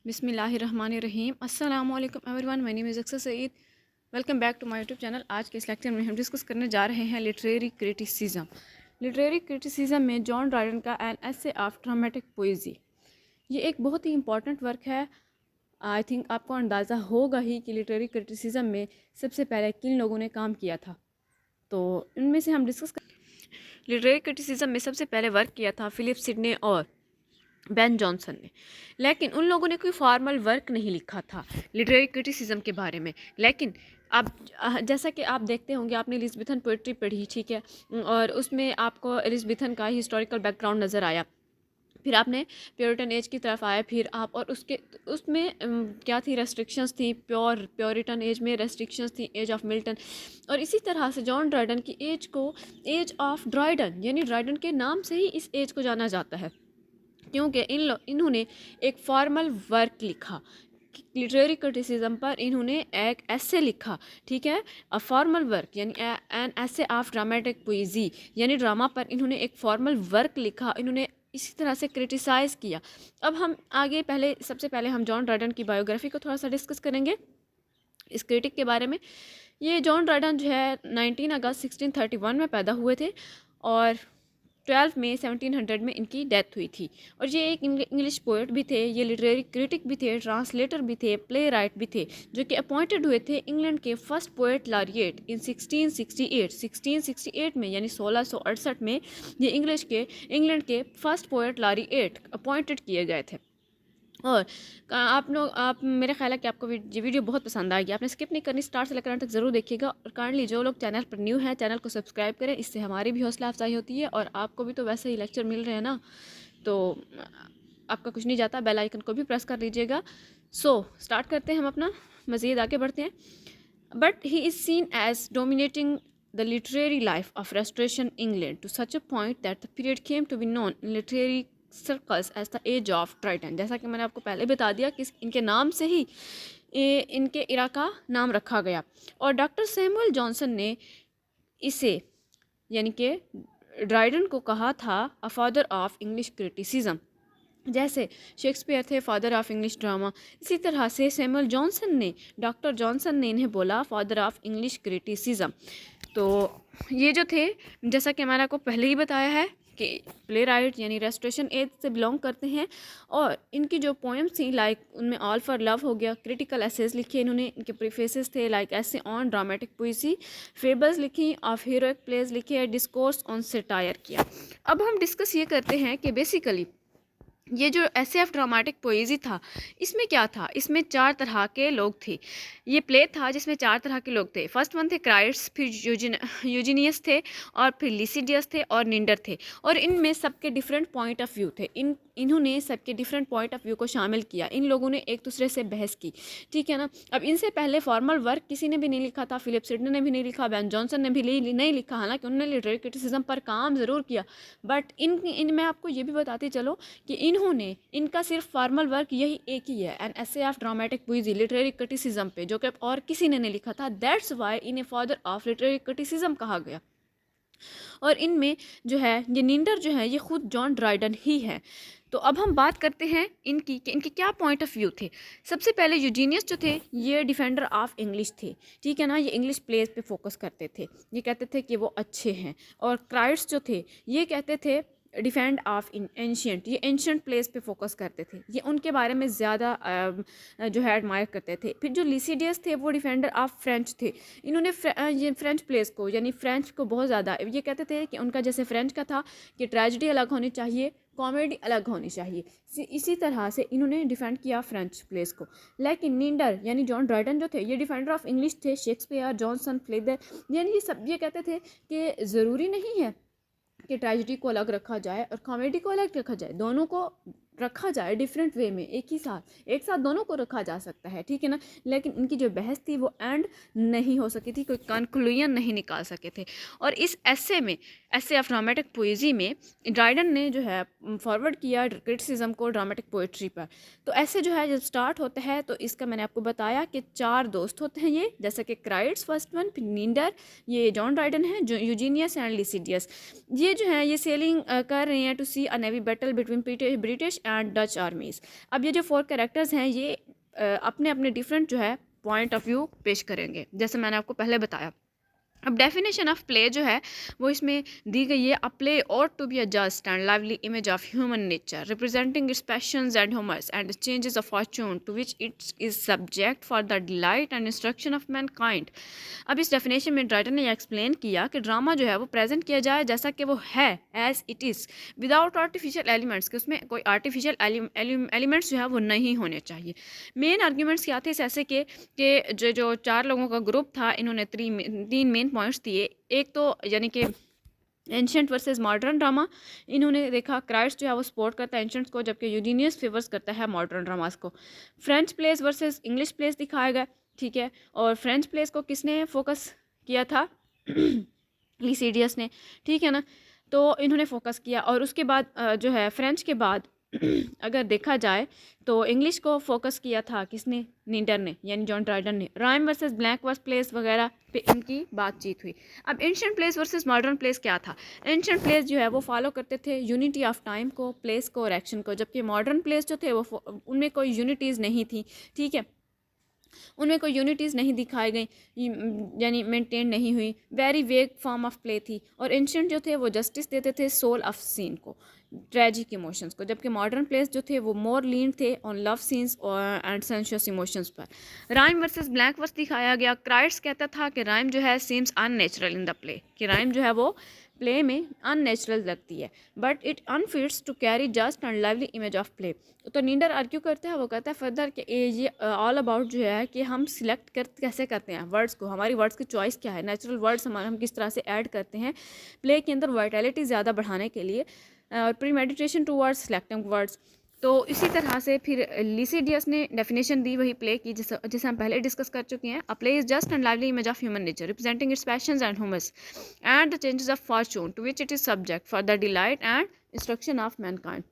बिस्मिल्लाहिर्रहमानिर्रहीम अस्सलामु अलैकुम everyone, my name is Aksar Saeed. Welcome back to my YouTube channel. आज के इस लेक्चर में हम डिस्कस करने जा रहे हैं लिटरेरी क्रिटिसिज्म। लिटरेरी क्रिटिसिज्म में जॉन ड्राइडन का N essay of dramatic poesy, ये एक बहुत ही इंपॉर्टेंट वर्क है। आई थिंक आपको अंदाज़ा होगा ही कि लिटरेरी क्रिटिसिज्म में सबसे पहले किन लोगों ने काम किया था। तो इनमें से हम डिस्कस लिटरेरी क्रिटिसिज्म में सबसे पहले वर्क किया था फिलिप सिडने और बेन जॉनसन ने। लेकिन उन लोगों ने कोई फॉर्मल वर्क नहीं लिखा था लिटरेरी क्रिटिसिज्म के बारे में। लेकिन अब जैसा कि आप देखते होंगे, आपने एलिज़ाबेथन पोइट्री पढ़ी, ठीक है, और उसमें आपको एलिज़ाबेथन का हिस्टोरिकल बैकग्राउंड नज़र आया। फिर आपने प्योरिटन एज की तरफ आया, फिर आप और उसमें क्या थी, रेस्ट्रिक्शंस थी। प्योरिटन एज में रेस्ट्रिक्शंस थी, एज ऑफ मिल्टन। और इसी तरह से जॉन ड्राइडन की एज को एज ऑफ ड्राइडन, यानी ड्राइडन के नाम से ही इस एज को जाना जाता है, क्योंकि इन्होंने एक फॉर्मल वर्क लिखा लिटरेरी क्रिटिसिज्म पर। इन्होंने एक ऐसे लिखा, ठीक है, अ फॉर्मल वर्क यानी एन ऐसे ऑफ ड्रामेटिक पोइजी, यानी ड्रामा पर इन्होंने एक फॉर्मल वर्क लिखा। इन्होंने इसी तरह से क्रिटिसाइज़ किया। अब हम आगे सबसे पहले हम जॉन ड्राइडन की बायोग्राफी को थोड़ा सा डिस्कस करेंगे, इस क्रिटिक के बारे में। ये जॉन ड्राइडन जो है 19 अगस्त 1631 में पैदा हुए थे और 12 मई 1700 में इनकी डेथ हुई थी। और ये एक इंग्लिश पोएट भी थे, ये लिटरेरी क्रिटिक भी थे, ट्रांसलेटर भी थे, प्ले राइट भी थे, जो कि अपॉइंटेड हुए थे इंग्लैंड के फर्स्ट पोएट लॉरिएट इन 1668 में, यानी 1668 में ये इंग्लैंड के फर्स्ट पोएट लॉरिएट अपॉइंटेड किए गए थे। और आप मेरे ख्याल है कि आपको ये वीडियो बहुत पसंद आएगी। आपने स्किप नहीं करनी, स्टार्ट से लेकर अंत तक ज़रूर देखिएगा। और काइंडली जो लोग चैनल पर न्यू हैं, चैनल को सब्सक्राइब करें, इससे हमारी भी हौसला अफजाई होती है और आपको भी तो वैसे ही लेक्चर मिल रहे हैं ना, तो आपका कुछ नहीं जाता। बेल आइकन को भी प्रेस कर लीजिएगा। स्टार्ट करते हैं हम अपना, मज़ीद आगे बढ़ते हैं। But he is seen as dominating the literary life of Restoration England to such a point that the period came to be known in literary circles as the age of Dryden। जैसा कि मैंने आपको पहले बता दिया कि इनके नाम से ही इनके इरा का नाम रखा गया। और डॉक्टर सैमुअल जॉनसन ने इसे, यानी कि ड्राइडन को, कहा था a father of English criticism. जैसे शेक्सपियर थे फादर ऑफ इंग्लिश ड्रामा, इसी तरह से सैमुअल जॉनसन ने, डॉक्टर जॉनसन ने इन्हें बोला फादर ऑफ इंग्लिश क्रिटिसिज्म। तो ये जो थे, जैसा कि मैंने आपको पहले ही बताया है कि प्ले राइट यानी रेस्टोरेशन एज से बिलोंग करते हैं। और इनकी जो पोएम्स थी, लाइक उनमें ऑल फॉर लव हो गया, क्रिटिकल एसेज लिखे इन्होंने, इनके प्रीफेसेस थे लाइक ऐसे ऑन ड्रामेटिक पोइसी, फेबल्स लिखी, ऑफ हीरोइक प्लेज लिखे, डिस्कोर्स ऑन सेटायर किया। अब हम डिस्कस ये करते हैं कि बेसिकली ये जो ऐसे ऑफ ड्रामेटिक पोइजी था, इसमें क्या था, इसमें 4 तरह के लोग थे। ये प्ले था जिसमें 4 तरह के लोग थे। फर्स्ट वन थे क्राइट्स, फिर यूजिनियस थे, और फिर लिसिडियस थे, और निंडर थे। और इनमें सबके डिफरेंट पॉइंट ऑफ व्यू थे। इन्होंने सबके डिफरेंट पॉइंट ऑफ व्यू को शामिल किया। इन लोगों ने एक दूसरे से बहस की, ठीक है ना। अब इनसे पहले फॉर्मल वर्क किसी ने भी नहीं लिखा था, फिलिप सिडने ने भी नहीं लिखा, बेन जॉनसन ने भी नहीं लिखा। हालांकि उन्होंने लिटरेरी क्रिटिसिज्म पर काम ज़रूर किया, बट मैं आपको ये भी बताती चलो कि इनका सिर्फ फॉर्मल वर्क यही एक ही है, an essay of dramatic poesy literary criticism पे, जो कि और किसी ने नहीं लिखा था। दैट्स वाई इन्हें फादर ऑफ लिटरेरी क्रिटिसिज्म कहा गया। और इनमें जो है ये निंडर जो है, ये खुद जॉन ड्राइडन ही है। तो अब हम बात करते हैं इनके क्या पॉइंट ऑफ व्यू थे। सबसे पहले यूजीनियस जो थे, ये डिफेंडर ऑफ इंग्लिश थे, ठीक है ना। ये इंग्लिश प्लेस पे फोकस करते थे, ये कहते थे कि वो अच्छे हैं। और क्राइट्स जो थे, ये कहते थे डिफेंड ऑफ एंशियंट, ये एंशियंट प्लेस पे फोकस करते थे, ये उनके बारे में ज़्यादा जो है एडमायर करते थे। फिर जो लिसिडियस थे, वो डिफेंडर ऑफ फ्रेंच थे। इन्होंने ये फ्रेंच प्लेस को, यानी फ्रेंच को बहुत ज़्यादा, ये कहते थे कि उनका जैसे फ्रेंच का था कि ट्रेजिडी अलग होनी चाहिए, कॉमेडी अलग होनी चाहिए। इसी तरह से इन्होंने डिफेंड किया फ्रेंच प्लेस को। लेकिन निंडर यानी जॉन ड्राइडन जो थे, ये डिफेंडर ऑफ इंग्लिश थे, शेक्सपियर, जॉनसन, फ्लेदर, यानी ये कहते थे कि ज़रूरी नहीं है कि ट्रेजिडी को अलग रखा जाए और कॉमेडी को अलग रखा जाए, दोनों को रखा जाए डिफरेंट वे में, एक साथ दोनों को रखा जा सकता है, ठीक है ना। लेकिन इनकी जो बहस थी वो एंड नहीं हो सकी थी, कोई कंक्लूजन नहीं निकाल सके थे। और इस ऐसे ऑफ ड्रामेटिक पोइजी में ड्राइडन ने जो है फॉरवर्ड किया क्रिटिसिज्म को ड्रामेटिक पोइट्री पर। तो ऐसे जो है जब स्टार्ट होता है, तो इसका मैंने आपको बताया कि 4 दोस्त होते हैं ये, जैसे कि क्राइट्स फर्स्ट वन, फिर निंडर, ये जॉन ड्राइडन है, जो यूजीनियस एंड लिसिडियस। ये जो है ये सेलिंग कर रहे हैं to see a navy battle between British and Dutch armies. अब ये जो 4 कैरेक्टर्स हैं ये अपने अपने डिफरेंट जो है पॉइंट ऑफ व्यू पेश करेंगे, जैसे मैंने आपको पहले बताया। अब डेफिनेशन ऑफ प्ले जो है वो इसमें दी गई है, a play ought to be a just and lively image of human nature representing its passions and humours and changes of fortune to which it is subject for the delight and instruction of mankind. अब इस definition में writer ने यह explain किया कि drama जो है वो प्रेजेंट किया जाए जैसा कि वो है, as it is, without artificial elements, कि उसमें कोई आर्टिफिशियल एलिमेंट्स जो है वो नहीं होने चाहिए। मेन आर्ग्यूमेंट्स क्या थे ऐसे कि जो 4 लोगों का ग्रुप था इन्होंने 3 मेन पॉइंट्स दिए। एक तो यानी कि एंशंट वर्सेस मॉडर्न ड्रामा, इन्होंने देखा क्राइस्ट जो है वो सपोर्ट करता है एंशंट्स को जबकि यूजीनियस फेवर्स करता है मॉडर्न ड्रामास को। French place versus English place दिखाया गया, ठीक है, और फ्रेंच प्लेस को किसने फोकस किया था? लिसिडियस ने, ठीक है ना। तो इन्होंने फोकस किया और उसके बाद जो है फ्रेंच के बाद अगर देखा जाए तो इंग्लिश को फोकस किया था किसने? नीडर ने, यानी जॉन ड्राइडन ने। Rhyme versus blank verse plays वगैरह पे इनकी बातचीत हुई। अब ancient plays versus modern plays क्या था? एंशिएंट प्लेस जो है वो फॉलो करते थे यूनिटी ऑफ टाइम को, प्लेस को और एक्शन को, जबकि मॉडर्न प्लेस जो थे वो उनमें कोई यूनिटीज़ नहीं थी, ठीक है, उनमें कोई यूनिटीज़ नहीं दिखाई गई, यानी मेंटेन नहीं हुई, very vague form of play थी। और एंशिएंट जो थे वो जस्टिस देते थे सोल ऑफ सीन को, ट्रेजिक इमोशंस को, जबकि मॉडर्न प्लेस जो थे वो मोर लीन थे on love scenes and sensuous emotions पर। राइम वर्सेस ब्लैक वर्स दिखाया गया। क्राइट्स कहता था कि राइम जो है seems unnatural in the play, कि राइम जो है वो प्ले में अननेचुरल लगती है, but it unfits to carry just and lively image of play. तो नीडर आर्ग्यू करते हैं, वो कहता है फर्दर कि ये ऑल अबाउट जो है कि हम सिलेक्ट कैसे करते हैं वर्ड्स को, हमारी वर्ड्स की चॉइस क्या है, नेचुरल वर्ड्स हम किस तरह से ऐड करते हैं प्ले के अंदर वाइटैलिटी ज़्यादा बढ़ाने के लिए, और pre meditation towards selecting words. तो इसी तरह से फिर लिसिडियस ने डेफिनेशन दी वही प्ले की जिसे हम पहले डिस्कस कर चुके हैं। A play is just and lively image of human nature representing its passions and humours and the changes of fortune to which it is subject for the delight and instruction of mankind.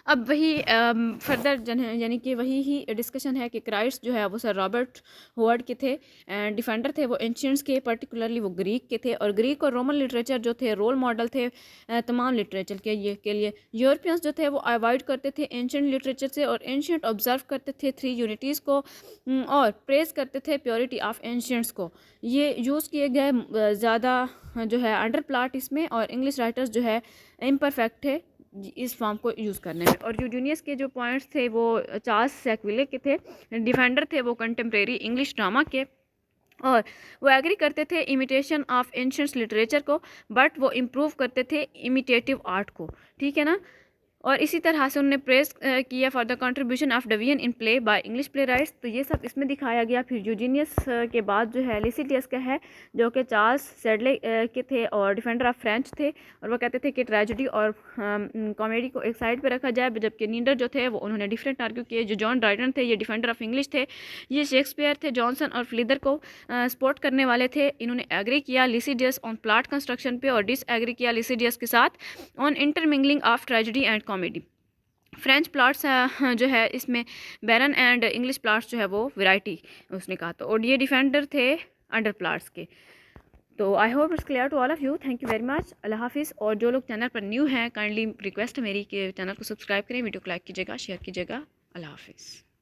अब वही further यानी कि वही ही discussion है कि Christ जो है वो सर रॉबर्ट होवर्ड के थे एंड डिफेंडर थे वो एंशियंट्स के, पर्टिकुलरली वो ग्रीक के थे, और ग्रीक और रोमन लिटरेचर जो थे रोल मॉडल थे तमाम लिटरेचर के लिए। यूरोपियंस जो थे वो अवॉइड करते थे एंशियंट लिटरेचर से, और एंशियंट ऑब्जर्व करते थे 3 यूनिटीज़ को और प्रेज करते थे प्योरिटी ऑफ एंशियंट्स को। ये यूज़ किए गए ज़्यादा जो है अंडर प्लाट इसमें, और इंग्लिश राइटर्स जो है इम्परफेक्ट थे इस फॉर्म को यूज़ करने में। और यूजीनियस के जो पॉइंट्स थे वो चार्ल्स सेक्विले के थे, डिफेंडर थे वो कंटेम्प्रेरी इंग्लिश ड्रामा के, और वो एग्री करते थे इमिटेशन ऑफ एंशिएंट लिटरेचर को, बट वो इम्प्रूव करते थे इमिटेटिव आर्ट को, ठीक है ना। और इसी तरह से उन्होंने प्रेस किया for the contribution of डेवियन in play by English play rights. तो ये सब इसमें दिखाया गया। फिर यूजीनियस के बाद जो है लिसिडियस का है जो कि चार्ल्स सेडले के थे और डिफेंडर ऑफ फ्रेंच थे, और वो कहते थे कि ट्रेजेडी और कॉमेडी को एक साइड पे रखा जाए, जबकि नीडर जो थे वो उन्होंने डिफरेंट आर्ग्यू किए। जो जॉन ड्राइडन थे ये डिफेंडर ऑफ इंग्लिश थे, ये शेक्सपियर थे, जॉनसन और फ्लीदर को सपोर्ट करने वाले थे। इन्होंने एग्री किया लिसिडियस ऑन प्लॉट कंस्ट्रक्शन पे और डिसएग्री किया लिसिडियस के साथ on intermingling of tragedy and comedy. French plots जो है इसमें बैरन एंड इंग्लिश प्लॉट्स जो है वो वैरायटी उसने कहा। तो और ये डिफेंडर थे अंडर प्लॉट्स के। तो I hope it's clear to all of you. Thank you very much. अल्लाह हाफिज़। और जो लोग चैनल पर न्यू हैं काइंडली रिक्वेस्ट है मेरी कि चैनल को सब्सक्राइब करें, वीडियो को लाइक कीजिएगा, शेयर कीजिएगा। अल्लाह हाफिज़।